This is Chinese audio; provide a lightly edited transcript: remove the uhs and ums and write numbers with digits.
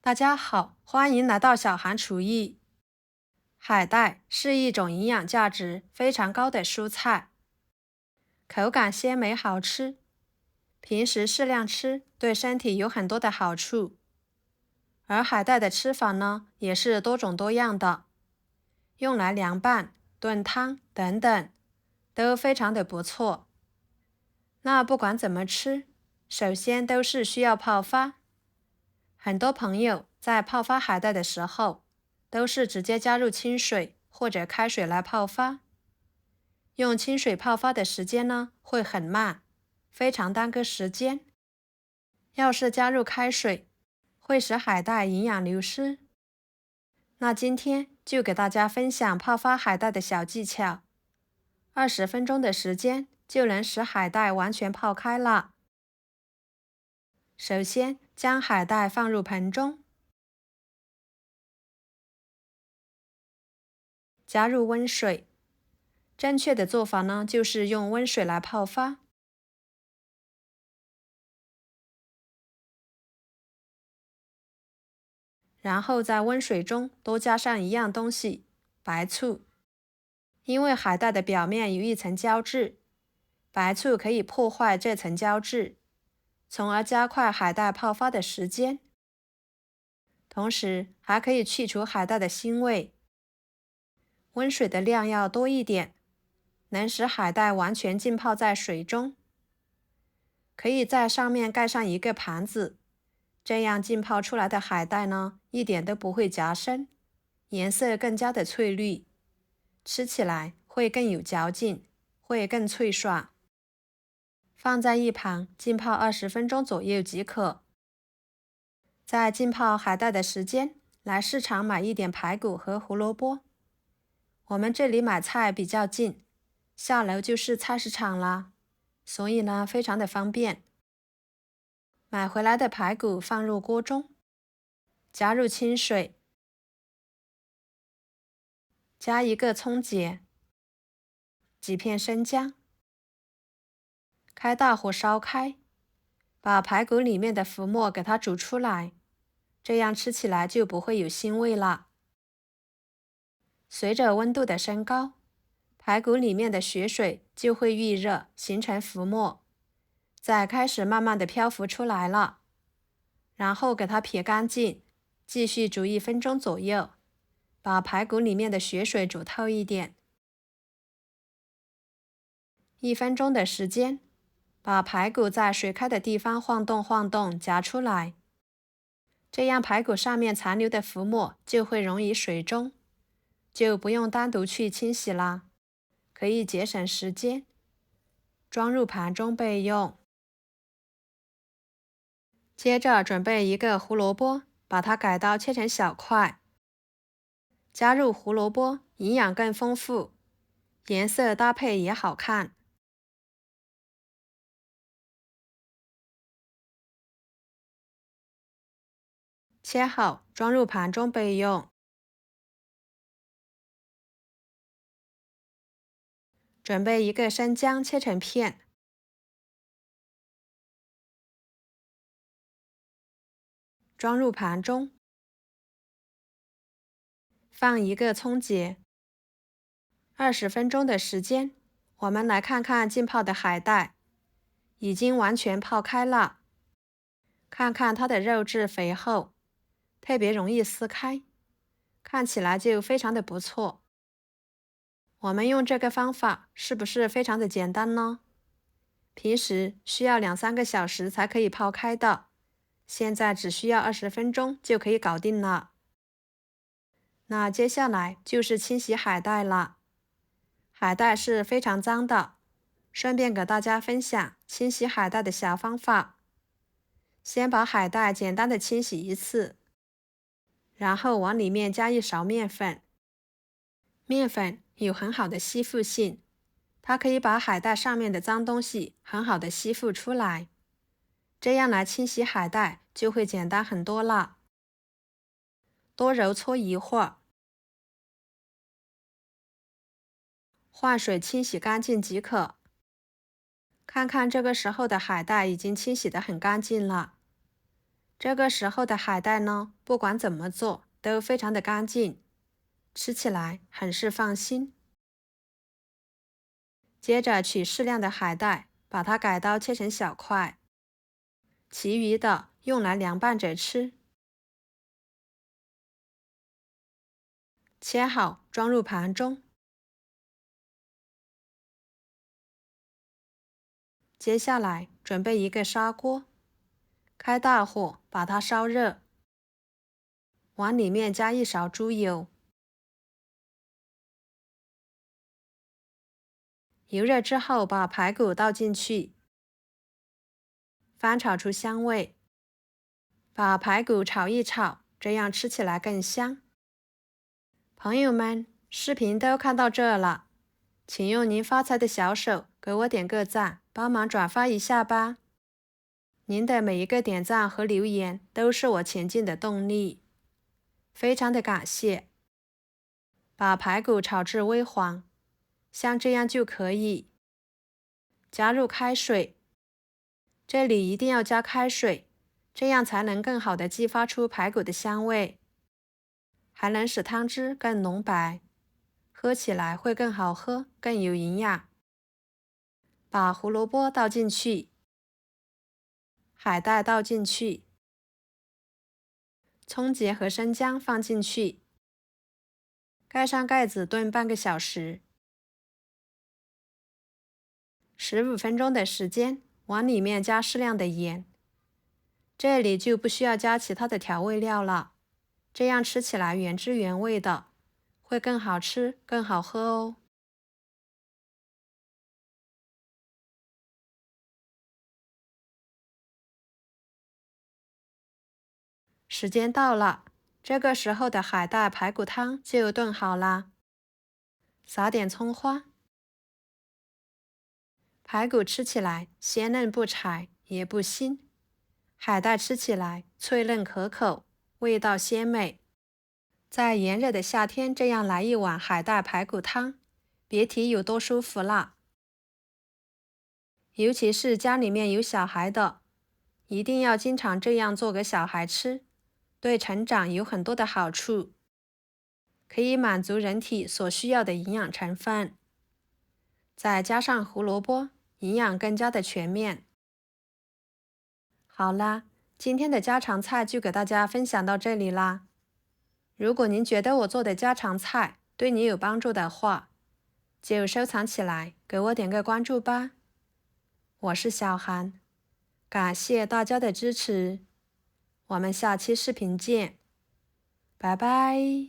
大家好，欢迎来到小韩厨艺。海带是一种营养价值非常高的蔬菜，口感鲜美好吃，平时适量吃对身体有很多的好处。而海带的吃法呢，也是多种多样的，用来凉拌、炖汤等等，都非常的不错。那不管怎么吃，首先都是需要泡发。很多朋友在泡发海带的时候，都是直接加入清水或者开水来泡发。用清水泡发的时间呢，会很慢，非常耽搁时间。要是加入开水，会使海带营养流失。那今天就给大家分享泡发海带的小技巧，20分钟的时间就能使海带完全泡开了。首先将海带放入盆中，加入温水。正确的做法呢，就是用温水来泡发。然后在温水中多加上一样东西，白醋。因为海带的表面有一层胶质，白醋可以破坏这层胶质，从而加快海带泡发的时间。同时还可以去除海带的腥味。温水的量要多一点，能使海带完全浸泡在水中。可以在上面盖上一个盘子，这样浸泡出来的海带呢，一点都不会夹生，颜色更加的翠绿，吃起来会更有嚼劲，会更脆爽。放在一旁浸泡20分钟左右即可。在浸泡海带的时间，来市场买一点排骨和胡萝卜。我们这里买菜比较近，下楼就是菜市场啦，所以呢非常的方便。买回来的排骨放入锅中，加入清水，加一个葱节，几片生姜，开大火烧开，把排骨里面的浮沫给它煮出来，这样吃起来就不会有腥味了。随着温度的升高，排骨里面的血水就会遇热形成浮沫，再开始慢慢的漂浮出来了。然后给它撇干净，继续煮1分钟左右，把排骨里面的血水煮透一点。1分钟的时间，把排骨在水开的地方晃动晃动，夹出来，这样排骨上面残留的浮沫就会溶于水中，就不用单独去清洗啦，可以节省时间。装入盘中备用。接着准备一个胡萝卜，把它改刀切成小块，加入胡萝卜，营养更丰富，颜色搭配也好看。切好，装入盘中备用。准备一个生姜，切成片，装入盘中。放一个葱节。20分钟的时间，我们来看看浸泡的海带，已经完全泡开了。看看它的肉质肥厚，特别容易撕开，看起来就非常的不错。我们用这个方法是不是非常的简单呢？平时需要2-3个小时才可以泡开的，现在只需要20分钟就可以搞定了。那接下来就是清洗海带了。海带是非常脏的，顺便给大家分享清洗海带的小方法。先把海带简单的清洗一次，然后往里面加一勺面粉。面粉有很好的吸附性，它可以把海带上面的脏东西很好的吸附出来，这样来清洗海带就会简单很多了。多揉搓一会儿，换水清洗干净即可。看看这个时候的海带已经清洗得很干净了，这个时候的海带呢，不管怎么做都非常的干净，吃起来很是放心。接着取适量的海带，把它改刀切成小块，其余的用来凉拌着吃。切好装入盘中。接下来准备一个砂锅，开大火把它烧热，往里面加1勺猪油。油热之后，把排骨倒进去，翻炒出香味，把排骨炒一炒，这样吃起来更香。朋友们，视频都看到这了，请用您发财的小手给我点个赞，帮忙转发一下吧。您的每一个点赞和留言都是我前进的动力，非常的感谢。把排骨炒至微黄，像这样就可以。加入开水，这里一定要加开水，这样才能更好的激发出排骨的香味，还能使汤汁更浓白，喝起来会更好喝，更有营养。把胡萝卜倒进去，海带倒进去，葱节和生姜放进去，盖上盖子炖半个小时。15分钟的时间，往里面加适量的盐，这里就不需要加其他的调味料了，这样吃起来原汁原味的，会更好吃、更好喝哦。时间到了，这个时候的海带排骨汤就炖好啦。撒点葱花，排骨吃起来鲜嫩不柴，也不腥；海带吃起来脆嫩可口，味道鲜美。在炎热的夏天，这样来一碗海带排骨汤，别提有多舒服啦。尤其是家里面有小孩的，一定要经常这样做给小孩吃，对成长有很多的好处，可以满足人体所需要的营养成分。再加上胡萝卜，营养更加的全面。好啦，今天的家常菜就给大家分享到这里啦。如果您觉得我做的家常菜对你有帮助的话，就收藏起来，给我点个关注吧。我是小韩，感谢大家的支持，我们下期视频见，拜拜。